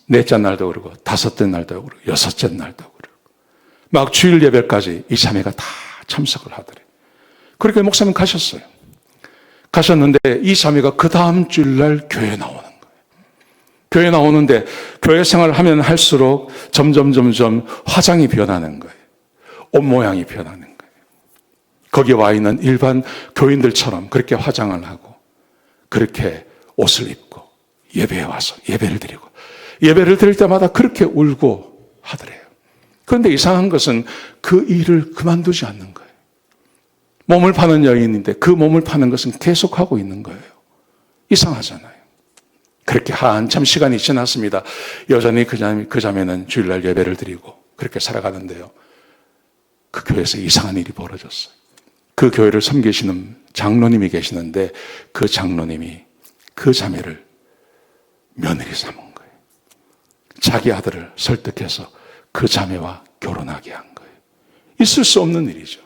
넷째 날도 그러고 다섯째 날도 그러고 여섯째 날도 그러고 막 주일 예배까지 이 자매가 다 참석을 하더래요. 그렇게 목사님 가셨어요. 가셨는데 이 자매가 그 다음 주일날 교회에 나오는 거예요. 교회에 나오는데 교회 생활을 하면 할수록 점점 화장이 변하는 거예요. 옷 모양이 변하는 거예요. 거기 와 있는 일반 교인들처럼 그렇게 화장을 하고 그렇게 옷을 입고 예배에 와서 예배를 드리고 예배를 드릴 때마다 그렇게 울고 하더래요. 그런데 이상한 것은 그 일을 그만두지 않는 거예요. 몸을 파는 여인인데 그 몸을 파는 것은 계속하고 있는 거예요. 이상하잖아요. 그렇게 한참 시간이 지났습니다. 여전히 그 자매는 주일날 예배를 드리고 그렇게 살아가는데요. 그 교회에서 이상한 일이 벌어졌어요. 그 교회를 섬기시는 장로님이 계시는데 그 장로님이 그 자매를 며느리 삼은 거예요. 자기 아들을 설득해서 그 자매와 결혼하게 한 거예요. 있을 수 없는 일이죠.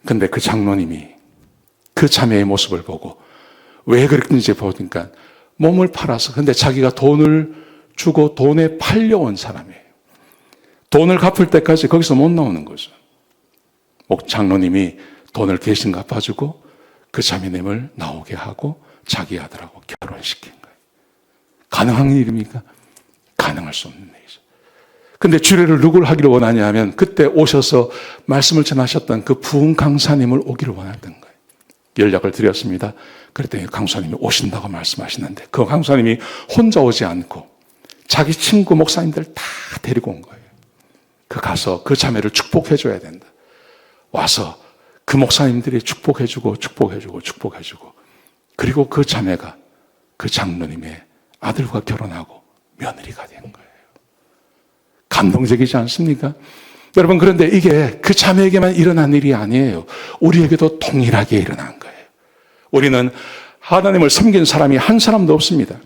근데 그 장로님이 그 자매의 모습을 보고 왜 그랬는지 보니까 몸을 팔아서 근데 자기가 돈을 주고 돈에 팔려온 사람이에요. 돈을 갚을 때까지 거기서 못 나오는 거죠. 장로님이 돈을 대신 갚아주고 그 자매님을 나오게 하고 자기 아들하고 결혼시킨 거예요. 가능한 일입니까? 가능할 수 없는 일이죠. 근데 주례를 누구를 하기를 원하냐 하면 그때 오셔서 말씀을 전하셨던 그 부흥 강사님을 오기를 원했던 거예요. 연락을 드렸습니다. 그랬더니 강사님이 오신다고 말씀하시는데 그 강사님이 혼자 오지 않고 자기 친구 목사님들 다 데리고 온 거예요. 그 가서 그 자매를 축복해 줘야 된다. 와서 그 목사님들이 축복해주고 그리고 그 자매가 그 장로님의 아들과 결혼하고 며느리가 된 거예요. 감동적이지 않습니까? 여러분, 그런데 이게 그 자매에게만 일어난 일이 아니에요. 우리에게도 동일하게 일어난 거예요. 우리는 하나님을 섬긴 사람이 한 사람도 없습니다.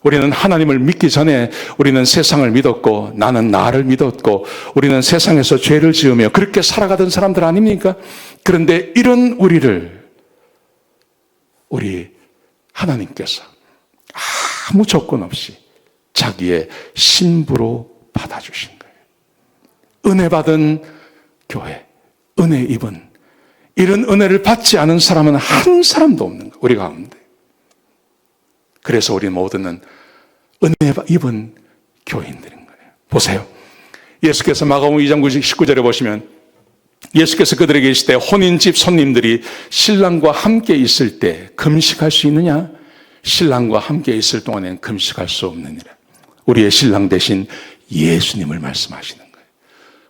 우리는 하나님을 믿기 전에 우리는 세상을 믿었고 나는 나를 믿었고 우리는 세상에서 죄를 지으며 그렇게 살아가던 사람들 아닙니까? 그런데 이런 우리 하나님께서 아무 조건 없이 자기의 신부로 받아주신 거예요. 은혜 받은 교회, 은혜 입은, 이런 은혜를 받지 않은 사람은 한 사람도 없는 거예요, 우리 가운데. 그래서 우리 모두는 은혜 입은 교인들인 거예요. 보세요. 예수께서 마가복음 2장 19절에 보시면 예수께서 그들에게 계실 때 혼인집 손님들이 신랑과 함께 있을 때 금식할 수 있느냐? 신랑과 함께 있을 동안에는 금식할 수 없느니라. 우리의 신랑 대신 예수님을 말씀하시는 거예요.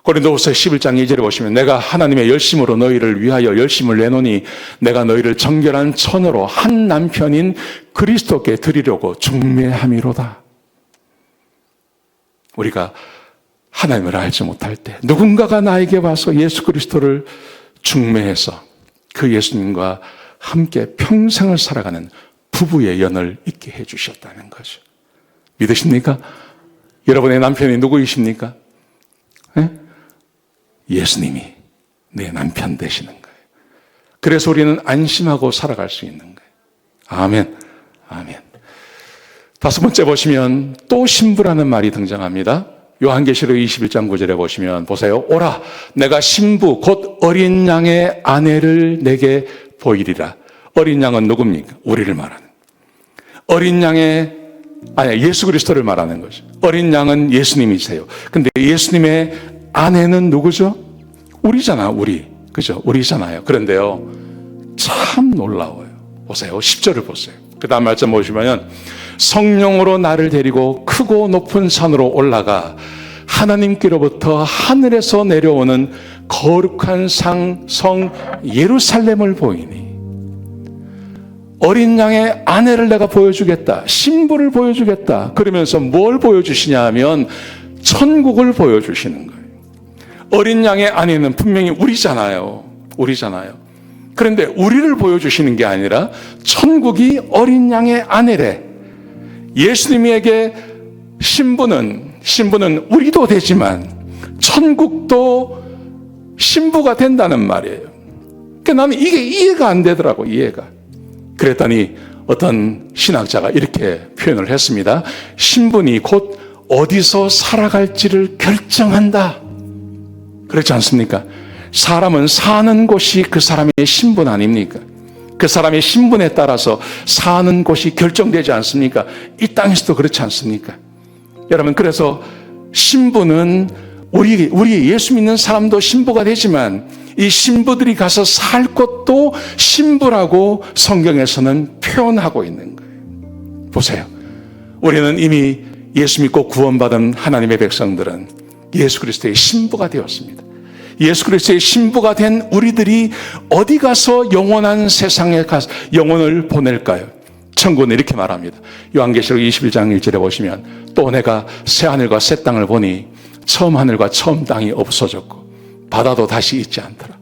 고린도후서 11장 2절에 보시면 내가 하나님의 열심으로 너희를 위하여 열심을 내노니 내가 너희를 정결한 처녀로 한 남편인 그리스도께 드리려고 중매함이로다. 우리가 하나님을 알지 못할 때 누군가가 나에게 와서 예수 그리스도를 중매해서 그 예수님과 함께 평생을 살아가는 부부의 연을 있게 해주셨다는 거죠. 믿으십니까? 여러분의 남편이 누구이십니까? 네? 예수님이 내 남편 되시는 거예요. 그래서 우리는 안심하고 살아갈 수 있는 거예요. 아멘. 아멘. 다섯 번째 보시면 또 신부라는 말이 등장합니다. 요한계시록 21장 9절에 보시면 보세요. 오라, 내가 신부 곧 어린 양의 아내를 내게 보이리라. 어린 양은 누굽니까? 우리를 말하는. 어린 양의 예수 그리스도를 말하는 거죠. 어린 양은 예수님이세요. 근데 예수님의 아내는 누구죠? 우리잖아, 우리. 그죠? 우리잖아요. 그런데요, 참 놀라워요. 보세요. 10절을 보세요. 그 다음 말씀 보시면 성령으로 나를 데리고 크고 높은 산으로 올라가 하나님께로부터 하늘에서 내려오는 거룩한 성 예루살렘을 보이니 어린 양의 아내를 내가 보여주겠다. 신부를 보여주겠다. 그러면서 뭘 보여주시냐 하면 천국을 보여주시는 거예요. 어린 양의 아내는 분명히 우리잖아요. 그런데 우리를 보여주시는 게 아니라 천국이 어린 양의 아내래. 예수님에게 신부는 우리도 되지만 천국도 신부가 된다는 말이에요. 그러니까 나는 이게 이해가 안 되더라고, 이해가. 그랬더니 어떤 신학자가 이렇게 표현을 했습니다. 신분이 곧 어디서 살아갈지를 결정한다. 그렇지 않습니까? 사람은 사는 곳이 그 사람의 신분 아닙니까? 그 사람의 신분에 따라서 사는 곳이 결정되지 않습니까? 이 땅에서도 그렇지 않습니까? 여러분, 그래서 신부는 우리 예수 믿는 사람도 신부가 되지만 이 신부들이 가서 살 곳도 신부라고 성경에서는 표현하고 있는 거예요. 보세요. 우리는 이미 예수 믿고 구원받은 하나님의 백성들은 예수 그리스도의 신부가 되었습니다. 예수 그리스도의 신부가 된 우리들이 어디 가서 영원한 세상에 가서 영혼을 보낼까요? 천국은 이렇게 말합니다. 요한계시록 21장 1절에 보시면 또 내가 새 하늘과 새 땅을 보니 처음 하늘과 처음 땅이 없어졌고 바다도 다시 있지 않더라.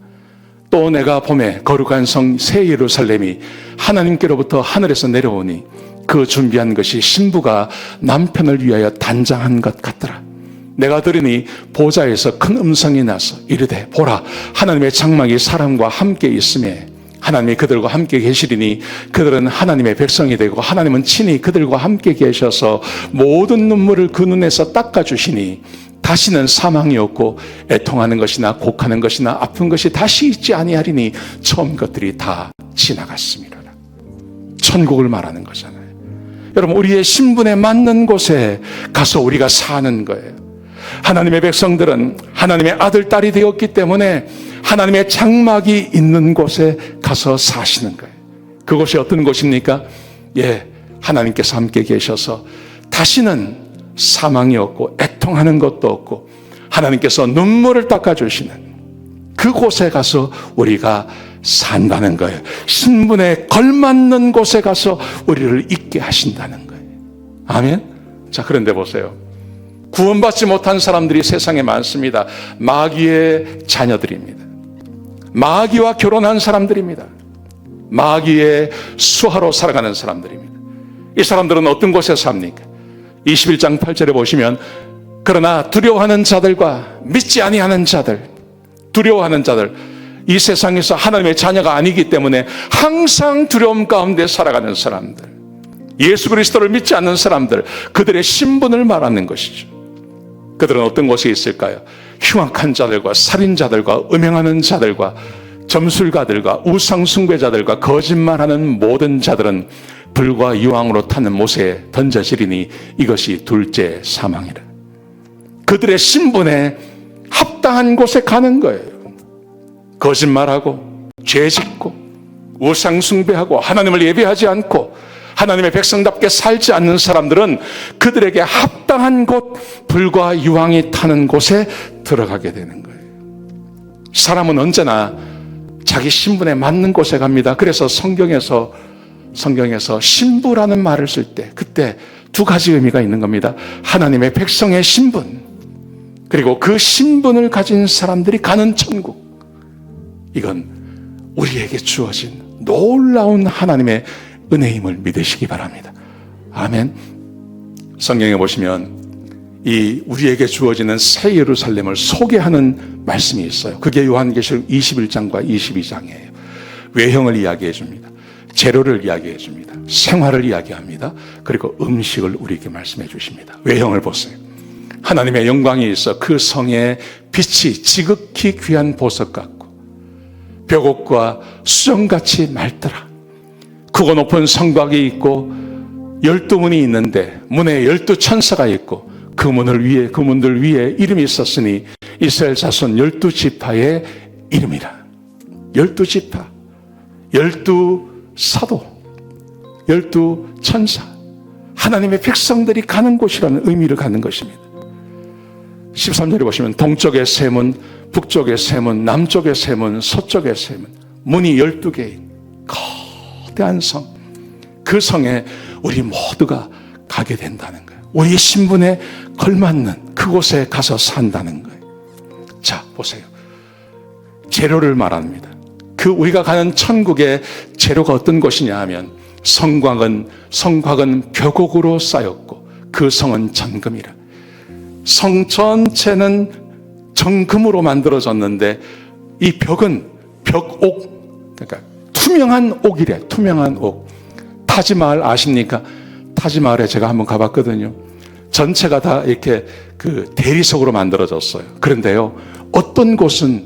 또 내가 봄에 거룩한 성 새 예루살렘이 하나님께로부터 하늘에서 내려오니 그 준비한 것이 신부가 남편을 위하여 단장한 것 같더라. 내가 들으니 보좌에서 큰 음성이 나서 이르되 보라, 하나님의 장막이 사람과 함께 있음에 하나님이 그들과 함께 계시리니 그들은 하나님의 백성이 되고 하나님은 친히 그들과 함께 계셔서 모든 눈물을 그 눈에서 닦아주시니 다시는 사망이 없고 애통하는 것이나 곡하는 것이나 아픈 것이 다시 있지 아니하리니 처음 것들이 다 지나갔습니다. 천국을 말하는 거잖아요. 여러분, 우리의 신분에 맞는 곳에 가서 우리가 사는 거예요. 하나님의 백성들은 하나님의 아들, 딸이 되었기 때문에 하나님의 장막이 있는 곳에 가서 사시는 거예요. 그곳이 어떤 곳입니까? 하나님께서 함께 계셔서 다시는 사망이 없고 애통하는 것도 없고 하나님께서 눈물을 닦아주시는 그곳에 가서 우리가 산다는 거예요. 신분에 걸맞는 곳에 가서 우리를 있게 하신다는 거예요. 아멘? 자, 그런데 보세요. 구원받지 못한 사람들이 세상에 많습니다. 마귀의 자녀들입니다. 마귀와 결혼한 사람들입니다. 마귀의 수하로 살아가는 사람들입니다. 이 사람들은 어떤 곳에 삽니까? 21장 8절에 보시면 그러나 두려워하는 자들과 믿지 아니하는 자들, 두려워하는 자들, 이 세상에서 하나님의 자녀가 아니기 때문에 항상 두려움 가운데 살아가는 사람들, 예수 그리스도를 믿지 않는 사람들, 그들의 신분을 말하는 것이죠. 그들은 어떤 곳에 있을까요? 흉악한 자들과 살인자들과 음행하는 자들과 점술가들과 우상숭배자들과 거짓말하는 모든 자들은 불과 유황으로 타는 못에 던져지리니 이것이 둘째 사망이라. 그들의 신분에 합당한 곳에 가는 거예요. 거짓말하고 죄짓고 우상숭배하고 하나님을 예배하지 않고 하나님의 백성답게 살지 않는 사람들은 그들에게 합당한 곳, 불과 유황이 타는 곳에 들어가게 되는 거예요. 사람은 언제나 자기 신분에 맞는 곳에 갑니다. 그래서 성경에서 신부라는 말을 쓸 때 그때 두 가지 의미가 있는 겁니다. 하나님의 백성의 신분, 그리고 그 신분을 가진 사람들이 가는 천국. 이건 우리에게 주어진 놀라운 하나님의 은혜임을 믿으시기 바랍니다. 아멘. 성경에 보시면 이 우리에게 주어지는 새 예루살렘을 소개하는 말씀이 있어요. 그게 요한계시록 21장과 22장이에요. 외형을 이야기해 줍니다. 재료를 이야기해 줍니다. 생활을 이야기합니다. 그리고 음식을 우리에게 말씀해 주십니다. 외형을 보세요. 하나님의 영광이 있어 그 성의 빛이 지극히 귀한 보석 같고 벽옥과 수정같이 맑더라. 크고 높은 성곽이 있고 12문이 있는데 문에 12천사가 있고 그 문들 위에 이름이 있었으니 이스라엘 자손 12지파의 이름이라. 12지파, 12사도, 12천사, 하나님의 백성들이 가는 곳이라는 의미를 갖는 것입니다. 13절에 보시면 동쪽의 세 문, 북쪽의 세 문, 남쪽의 세 문, 서쪽의 세 문, 문이 12개인 거대한 성, 그 성에 우리 모두가 가게 된다는 거예요. 우리의 신분에 걸맞는 그곳에 가서 산다는 거예요. 자, 보세요. 재료를 말합니다. 그 우리가 가는 천국의 재료가 어떤 것이냐 하면 성곽은 벽옥으로 쌓였고 그 성은 정금이라. 성 전체는 정금으로 만들어졌는데 이 벽은 벽옥, 그러니까 투명한 옥이래. 투명한 옥. 타지마을 아십니까? 타지마을에 제가 한번 가봤거든요. 전체가 다 이렇게 그 대리석으로 만들어졌어요. 그런데요, 어떤 곳은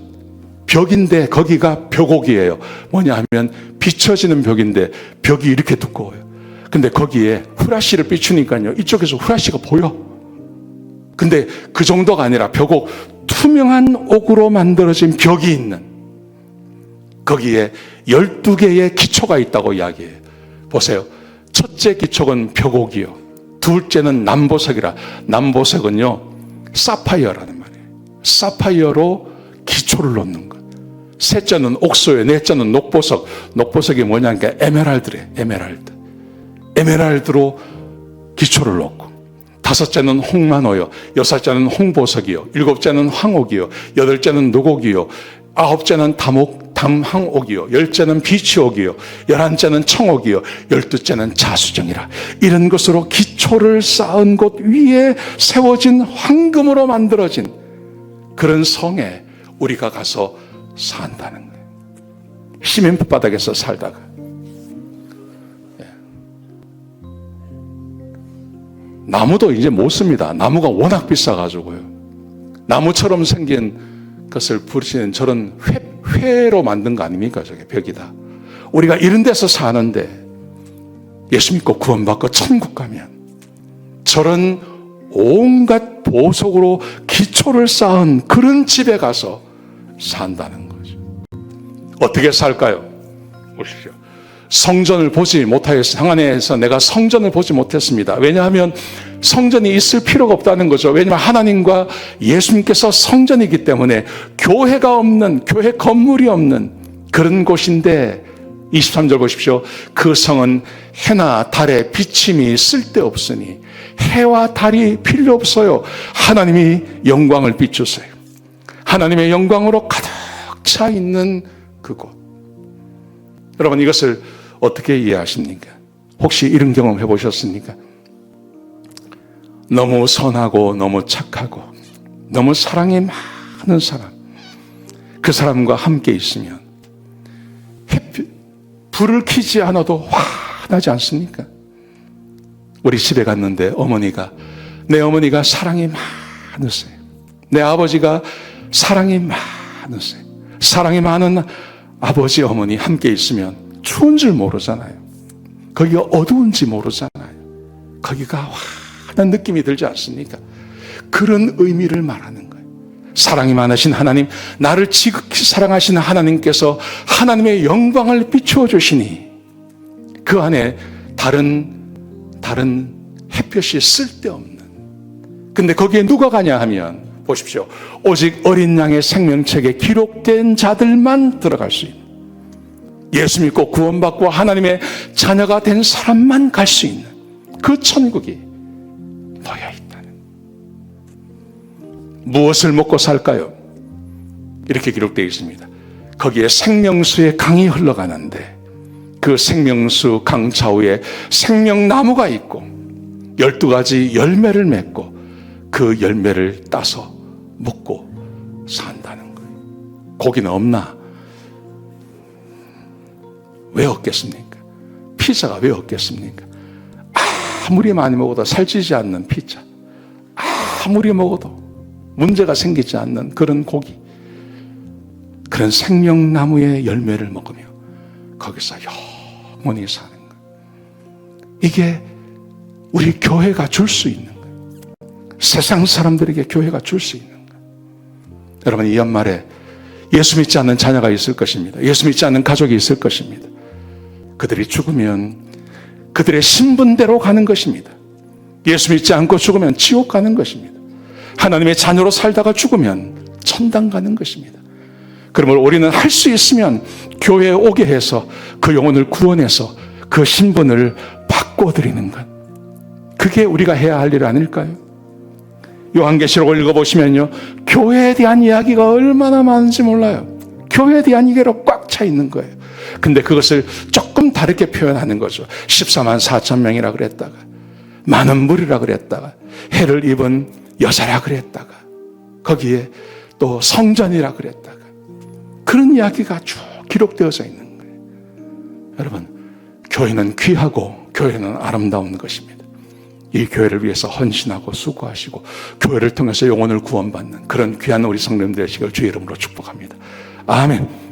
벽인데 거기가 벽옥이에요. 뭐냐 하면 비춰지는 벽인데 벽이 이렇게 두꺼워요. 근데 거기에 후라시를 비추니까요, 이쪽에서 후라시가 보여. 근데 그 정도가 아니라 벽옥, 투명한 옥으로 만들어진 벽이 있는 거기에 12개의 기초가 있다고 이야기해요. 보세요. 첫째 기초는 벽옥이요. 둘째는 남보석이라. 남보석은요, 사파이어라는 말이에요. 사파이어로 기초를 놓는 것. 셋째는 옥소요. 넷째는 녹보석. 녹보석이 뭐냐니까 에메랄드래. 에메랄드로 기초를 놓고. 다섯째는 홍만호요. 여섯째는 홍보석이요. 일곱째는 황옥이요. 여덟째는 노곡이요. 아홉째는 담항옥이요. 열째는 비치옥이요. 11째는 청옥이요. 12째는 자수정이라. 이런 것으로 기초를 쌓은 곳 위에 세워진 황금으로 만들어진 그런 성에 우리가 가서 산다는 거예요. 시멘트 바닥에서 살다가. 나무도 이제 못 씁니다. 나무가 워낙 비싸가지고요. 나무처럼 생긴 것을 부르시는 저런 회로 만든 거 아닙니까? 저게 벽이다. 우리가 이런 데서 사는데 예수 믿고 구원받고 천국 가면 저런 온갖 보석으로 기초를 쌓은 그런 집에 가서 산다는 거죠. 어떻게 살까요? 보십시오. 성전을 보지 못하였어요. 상안에서 내가 성전을 보지 못했습니다. 왜냐하면 성전이 있을 필요가 없다는 거죠. 왜냐하면 하나님과 예수님께서 성전이기 때문에 교회가 없는, 교회 건물이 없는 그런 곳인데 23절 보십시오. 그 성은 해나 달의 비침이 쓸데없으니 해와 달이 필요 없어요. 하나님이 영광을 비추세요. 하나님의 영광으로 가득 차 있는 그곳. 여러분, 이것을 어떻게 이해하십니까? 혹시 이런 경험 해보셨습니까? 너무 선하고 너무 착하고 너무 사랑이 많은 사람, 그 사람과 함께 있으면 불을 켜지 않아도 화나지 않습니까? 우리 집에 갔는데 내 어머니가 사랑이 많으세요. 내 아버지가 사랑이 많으세요. 사랑이 많은 아버지, 어머니 함께 있으면 추운 줄 모르잖아요. 거기가 어두운지 모르잖아요. 거기가 환한 느낌이 들지 않습니까? 그런 의미를 말하는 거예요. 사랑이 많으신 하나님, 나를 지극히 사랑하시는 하나님께서 하나님의 영광을 비추어 주시니 그 안에 다른 햇볕이 쓸데없는, 근데 거기에 누가 가냐 하면 보십시오. 오직 어린 양의 생명책에 기록된 자들만 들어갈 수 있는, 예수 믿고 구원받고 하나님의 자녀가 된 사람만 갈 수 있는 그 천국이 놓여 있다는. 무엇을 먹고 살까요? 이렇게 기록되어 있습니다. 거기에 생명수의 강이 흘러가는데 그 생명수 강 좌우에 생명나무가 있고 12가지 열매를 맺고 그 열매를 따서 먹고 산다는 거예요. 고기는 없나? 왜 없겠습니까? 피자가 왜 없겠습니까? 아무리 많이 먹어도 살찌지 않는 피자, 아무리 먹어도 문제가 생기지 않는 그런 고기, 그런 생명나무의 열매를 먹으며 거기서 영원히 사는 거예요. 이게 우리 교회가 줄 수 있는 거예요. 세상 사람들에게 교회가 줄 수 있는 거예요. 여러분, 이 연말에 예수 믿지 않는 자녀가 있을 것입니다. 예수 믿지 않는 가족이 있을 것입니다. 그들이 죽으면 그들의 신분대로 가는 것입니다. 예수 믿지 않고 죽으면 지옥 가는 것입니다. 하나님의 자녀로 살다가 죽으면 천당 가는 것입니다. 그러므로 우리는 할 수 있으면 교회에 오게 해서 그 영혼을 구원해서 그 신분을 바꿔드리는 것, 그게 우리가 해야 할 일 아닐까요? 요한계시록을 읽어보시면요, 교회에 대한 이야기가 얼마나 많은지 몰라요. 교회에 대한 이야기로 꽉 차 있는 거예요. 근데 그것을 조금 다르게 표현하는 거죠. 14만 4천 명이라 그랬다가, 많은 무리라 그랬다가, 해를 입은 여자라 그랬다가, 거기에 또 성전이라 그랬다가, 그런 이야기가 쭉 기록되어져 있는 거예요. 여러분, 교회는 귀하고 교회는 아름다운 것입니다. 이 교회를 위해서 헌신하고 수고하시고 교회를 통해서 영혼을 구원받는 그런 귀한 우리 성도님들 되시길 주의 이름으로 축복합니다. 아멘.